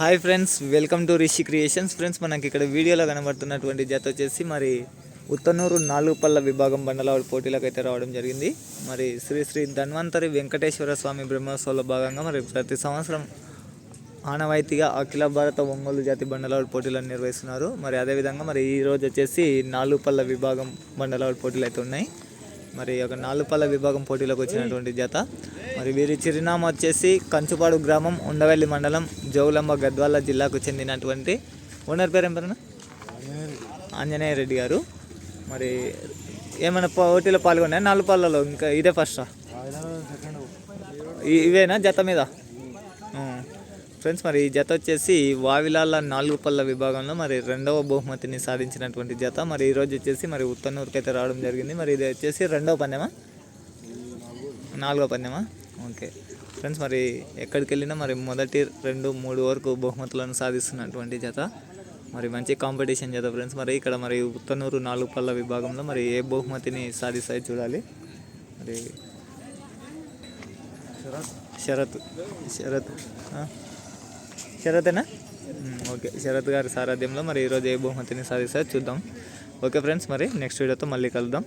Hi friends, welcome to Rishi creations. Friends, మనకి ఇక్కడ వీడియోలో కనబడుతున్నటువంటి జత వచ్చేసి మరి ఉత్తనూరు 4 పళ్ళ విభాగం బండలావుడి పోటీలకు అయితే రావడం జరిగింది. మరి శ్రీ శ్రీ ధన్వంతరి వెంకటేశ్వర స్వామి బ్రహ్మోత్సవంలో భాగంగా మరి ప్రతి సంవత్సరం ఆనవాయితీగా అఖిల భారత ఒంగోలు జాతి బండలావుడి పోటీలను నిర్వహిస్తున్నారు. మరి అదేవిధంగా మరి ఈరోజు వచ్చేసి 4 పళ్ళ విభాగం బండలావుడి పోటీలు అయితే ఉన్నాయి. మరి ఒక 4 పళ్ళ విభాగం పోటీలకు వచ్చినటువంటి జత. మరి వీరి చిరునామా వచ్చేసి కంచుపాడు గ్రామం, ఉండవల్లి మండలం, జౌలమ్మ, గద్వాల జిల్లాకు చెందినటువంటి ఓనర్ పేరు ఏం పేరు? ఆంజనేయ రెడ్డి గారు. మరి ఏమైనా పోటీలో పాల్గొన్నాయి 4 పళ్ళలో? ఇంకా ఇదే ఫస్టా? ఇవేనా జత మీద? ఫ్రెండ్స్, మరి ఈ జత వచ్చేసి వావిలాల 4 పళ్ళ విభాగంలో మరి 2వ బహుమతిని సాధించినటువంటి జత. మరి ఈరోజు వచ్చేసి మరి ఉత్తనూరుకి అయితే రావడం జరిగింది. మరి ఇది వచ్చేసి 2వ పందెమా 4వ పందెమా? ఓకే ఫ్రెండ్స్, మరి ఎక్కడికి వెళ్ళినా మరి మొదటి 2, 3 వరకు బహుమతులను సాధిస్తున్నటువంటి జత. మరి మంచి కాంపిటీషన్ జత ఫ్రెండ్స్. మరి ఇక్కడ మరి ఉత్తనూరు 4 పళ్ళ విభాగంలో మరి ఏ బహుమతిని సాధిస్తాయి చూడాలి. మరి శరతేనా? ఓకే, శరత్ గారి సారథ్యంలో మరి ఈరోజు ఏ బహుమతిని సాధిస్తారో చూద్దాం. ఓకే ఫ్రెండ్స్, మరి నెక్స్ట్ వీడియోతో మళ్ళీ కలుద్దాం.